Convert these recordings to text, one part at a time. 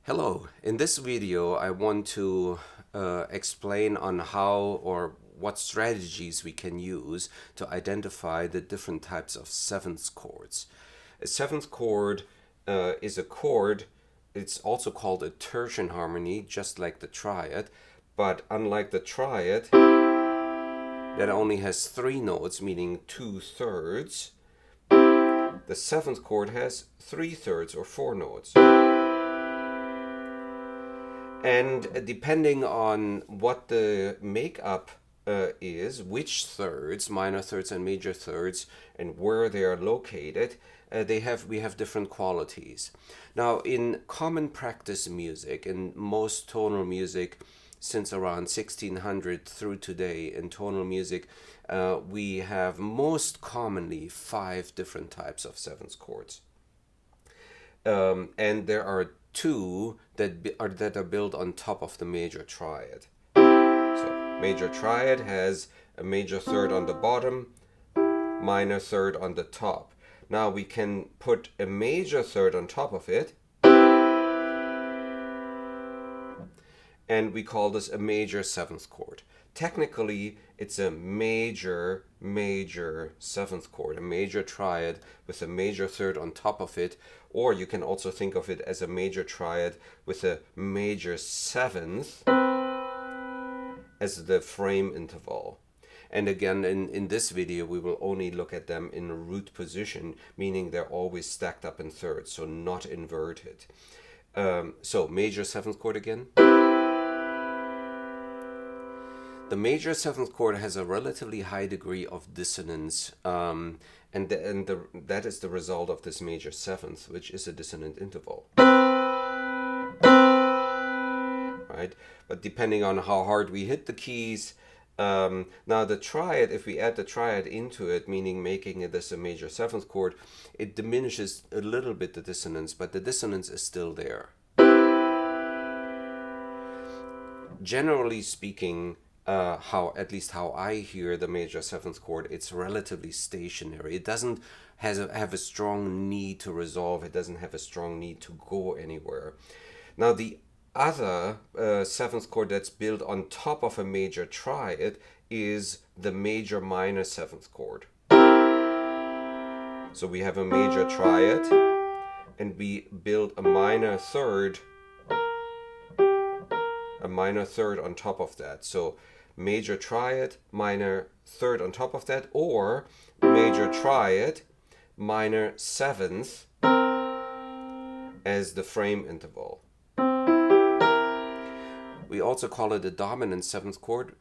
Hello, in this video I want to explain on how or what strategies we can use to identify the different types of seventh chords. A seventh chord is a chord, it's also called a tertian harmony, just like the triad, but unlike the triad, that only has three notes, meaning 2/3, the seventh chord has 3/3 or four notes. And depending on what the makeup is, which thirds, minor thirds and major thirds, and where they are located, we have different qualities. Now, in common practice music, in most tonal music, since around 1600 through today, in tonal music, we have most commonly 5 different types of seventh chords. And there are two that are built on top of the major triad. So major triad has a major third on the bottom, minor third on the top. Now we can put a major third on top of it, and we call this a major seventh chord. Technically, it's a major seventh chord, a major triad with a major third on top of it, or you can also think of it as a major triad with a major seventh as the frame interval. And again, in this video, we will only look at them in root position, meaning they're always stacked up in thirds, so not inverted. So major seventh chord again. The major seventh chord has a relatively high degree of dissonance, and that is the result of this major seventh, which is a dissonant interval. Right? But depending on how hard we hit the keys, now the triad, if we add the triad into it, meaning making this a major seventh chord, it diminishes a little bit the dissonance, but the dissonance is still there. Generally speaking, at least how I hear the major seventh chord, it's relatively stationary. It doesn't have a strong need to resolve. It doesn't have a strong need to go anywhere. Now the other seventh chord that's built on top of a major triad is the major minor seventh chord. So we have a major triad and we build a minor third on top of that. So major triad, minor third on top of that, or major triad, minor seventh as the frame interval. We also call it a dominant seventh chord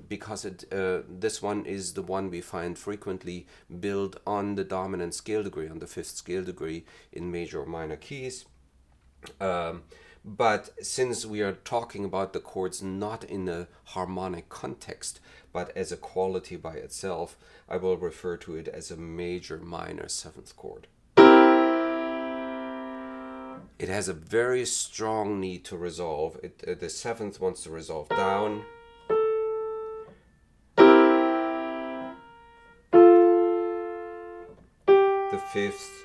because this one is the one we find frequently built on the dominant scale degree, on the fifth scale degree in major or minor keys. But since we are talking about the chords not in a harmonic context, but as a quality by itself, I will refer to it as a major minor seventh chord. It has a very strong need to resolve. The seventh wants to resolve down. The fifth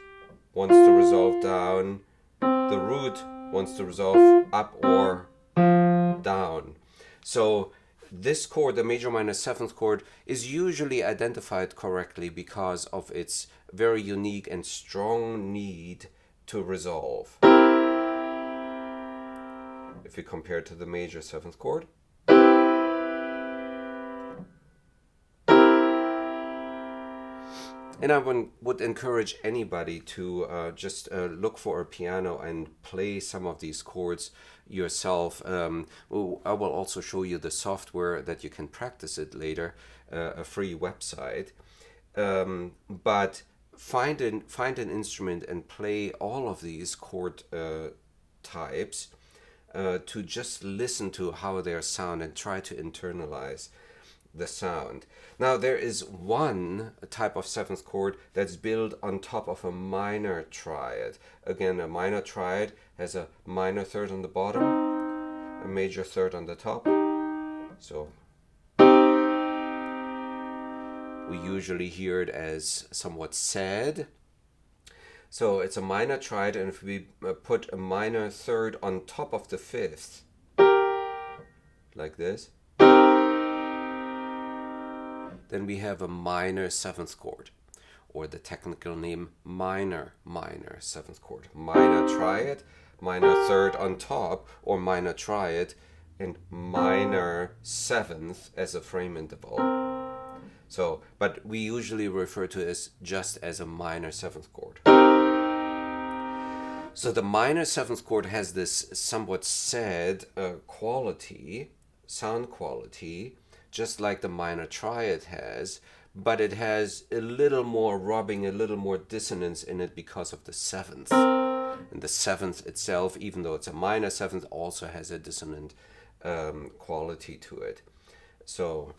wants to resolve down. The root wants to resolve up or down. So this chord, the major minor seventh chord, is usually identified correctly because of its very unique and strong need to resolve. If we compare it to the major seventh chord. And I would encourage anybody to just look for a piano and play some of these chords yourself. I will also show you the software that you can practice it later, a free website. But find an instrument and play all of these chord types to just listen to how they sound and try to internalize the sound. Now there is one type of seventh chord that's built on top of a minor triad. Again, a minor triad has a minor third on the bottom, a major third on the top. So we usually hear it as somewhat sad. So it's a minor triad, and if we put a minor third on top of the fifth, like this, then we have a minor seventh chord, or the technical name minor seventh chord. Minor triad, minor third on top, or minor triad, and minor seventh as a frame interval. So, but we usually refer to it just as a minor seventh chord. So the minor seventh chord has this somewhat sad quality, sound quality, just like the minor triad has, but it has a little more rubbing, a little more dissonance in it because of the seventh. And the seventh itself, even though it's a minor seventh, also has a dissonant quality to it. So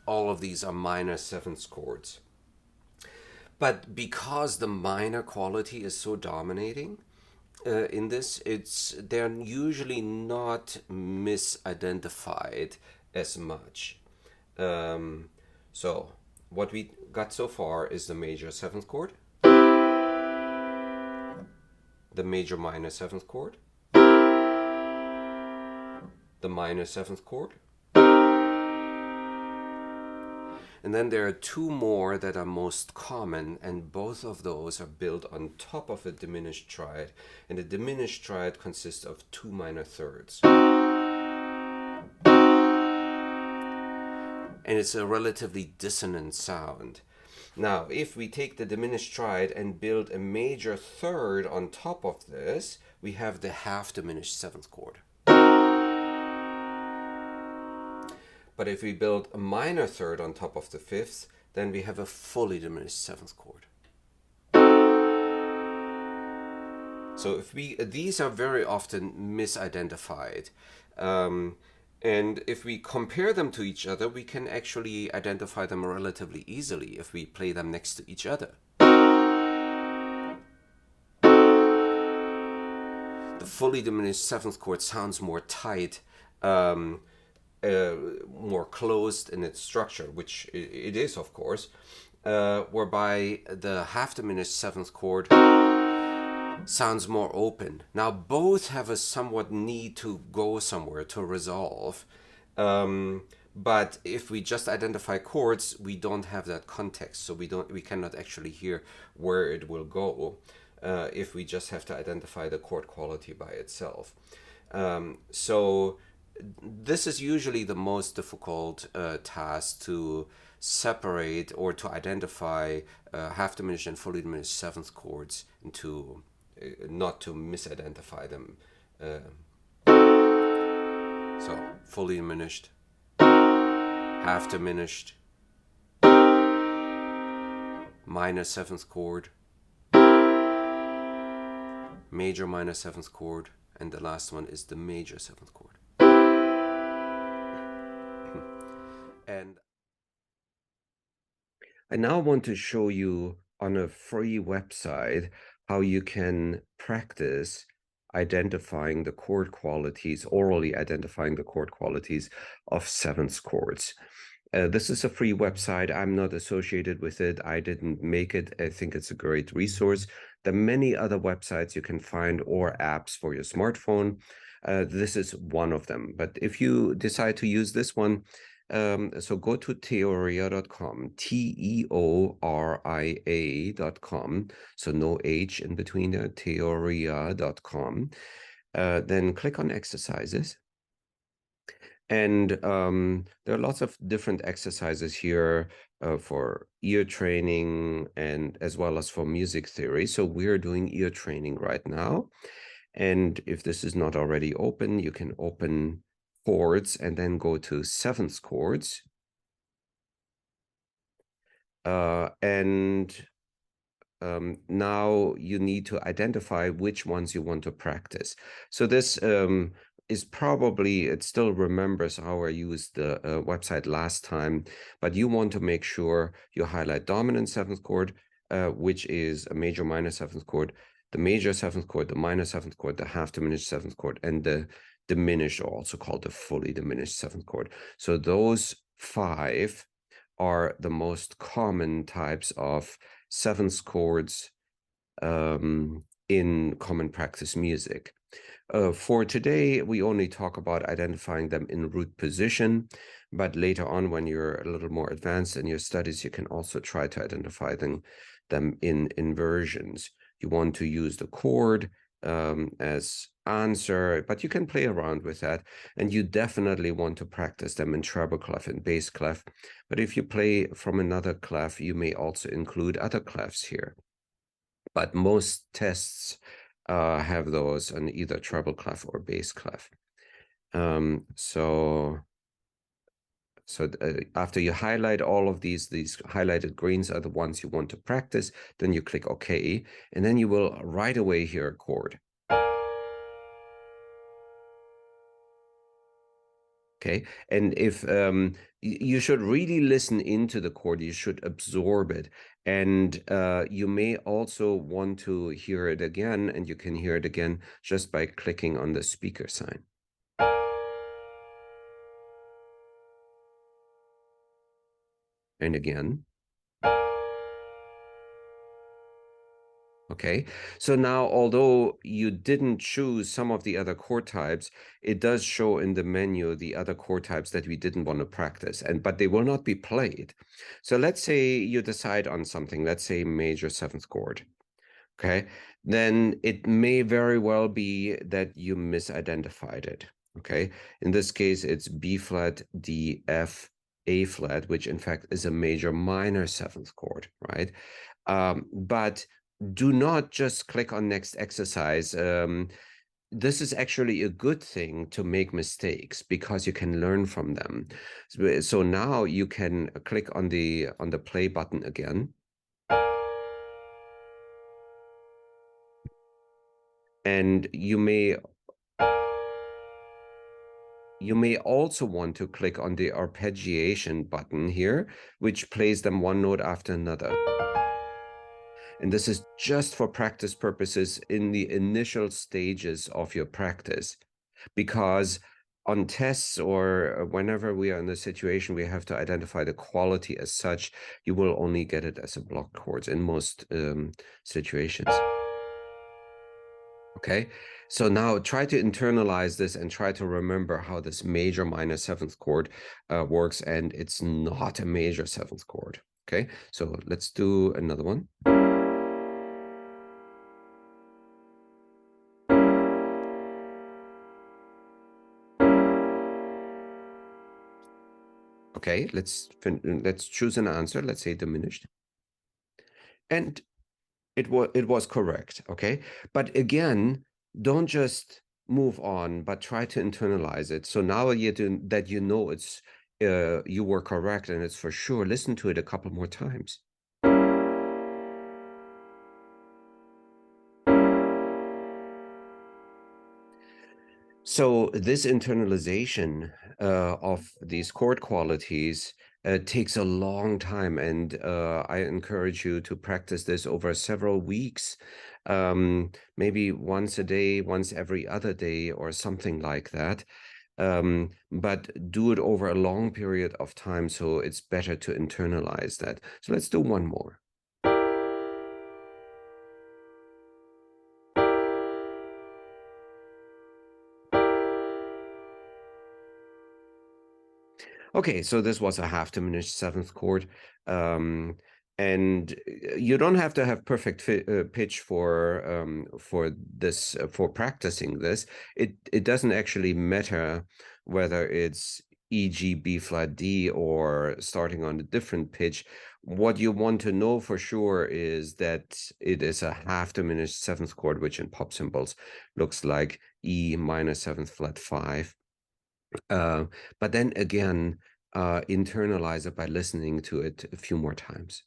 all of these are minor seventh chords. But because the minor quality is so dominating in this, they're usually not misidentified as much. So what we got so far is the major seventh chord, the major minor seventh chord, the minor seventh chord, and then there are two more that are most common, and both of those are built on top of a diminished triad, and a diminished triad consists of two minor thirds. And it's a relatively dissonant sound. Now, if we take the diminished triad and build a major third on top of this, we have the half-diminished seventh chord. But if we build a minor third on top of the fifth, then we have a fully diminished seventh chord. So if these are very often misidentified. And if we compare them to each other, we can actually identify them relatively easily if we play them next to each other. The fully diminished seventh chord sounds more tight, more closed in its structure, which it is, of course, whereby the half-diminished seventh chord sounds more open. Now, both have a somewhat need to go somewhere to resolve, but if we just identify chords, we don't have that context, so we cannot actually hear where it will go if we just have to identify the chord quality by itself. So this is usually the most difficult task, to separate or to identify half-diminished and fully diminished seventh chords, and to not to misidentify them. So fully diminished, half-diminished, minor seventh chord, major minor seventh chord, and the last one is the major seventh chord. And I now want to show you on a free website how you can practice identifying the chord qualities, orally identifying the chord qualities of seventh chords. This is a free website. I'm not associated with it. I didn't make it. I think it's a great resource. There are many other websites you can find, or apps for your smartphone. This is one of them. But if you decide to use this one, so go to theoria.com, TEORIA.com, so no H in between there, theoria.com. Then click on exercises. And there are lots of different exercises here for ear training, and as well as for music theory. So we're doing ear training right now. And if this is not already open, you can open chords and then go to seventh chords. Now you need to identify which ones you want to practice. So this is probably, it still remembers how I used the website last time, but you want to make sure you highlight dominant seventh chord, which is a major minor seventh chord, the major seventh chord, the minor seventh chord, the half-diminished seventh chord, and the diminished, or also called the fully diminished seventh chord. So those 5 are the most common types of seventh chords in common practice music. For today, we only talk about identifying them in root position, but later on, when you're a little more advanced in your studies, you can also try to identify them in inversions. You want to use the chord as answer, but you can play around with that, and you definitely want to practice them in treble clef and bass clef. But if you play from another clef, you may also include other clefs here. But most tests have those on either treble clef or bass clef. So after you highlight all of these highlighted greens are the ones you want to practice, then you click OK, and then you will right away hear a chord. Okay, and if you should really listen into the chord, you should absorb it, and you may also want to hear it again, and you can hear it again just by clicking on the speaker sign. And again. Okay, so now, although you didn't choose some of the other chord types, it does show in the menu the other chord types that we didn't want to practice, but they will not be played. So let's say you decide on something, let's say major seventh chord. Okay, then it may very well be that you misidentified it. Okay, in this case, it's B flat, D, F, A flat, which in fact is a major minor seventh chord, right? But do not just click on next exercise. This is actually a good thing to make mistakes because you can learn from them. So now you can click on the play button again. And you may also want to click on the arpeggiation button here, which plays them one note after another. And this is just for practice purposes in the initial stages of your practice, because on tests or whenever we are in the situation we have to identify the quality as such, you will only get it as a block chords in most situations. Okay, so now try to internalize this and try to remember how this major minor seventh chord works, and it's not a major seventh chord. Okay, so let's do another one. Okay, let's choose an answer. Let's say diminished, and it was correct. Okay, but again, don't just move on, but try to internalize it. So now that you know it's you were correct and it's for sure, listen to it a couple more times. So this internalization of these chord qualities takes a long time, and I encourage you to practice this over several weeks, maybe once a day, once every other day, or something like that. But do it over a long period of time, so it's better to internalize that. So let's do one more. Okay, so this was a half-diminished seventh chord, and you don't have to have perfect pitch for this for practicing this. It doesn't actually matter whether it's E.g. B flat D or starting on a different pitch. What you want to know for sure is that it is a half-diminished seventh chord, which in pop symbols looks like E minor seventh flat 5. But then again, internalize it by listening to it a few more times.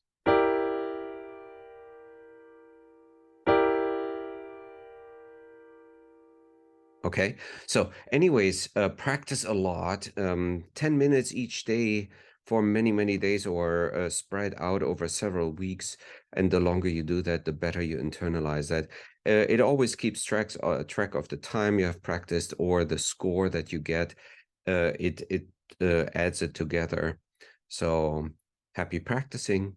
Okay, so anyways, practice a lot, 10 minutes each day for many, many days, or spread out over several weeks. And the longer you do that, the better you internalize that. it always keeps track of the time you have practiced or the score that you get. It adds it together. So happy practicing.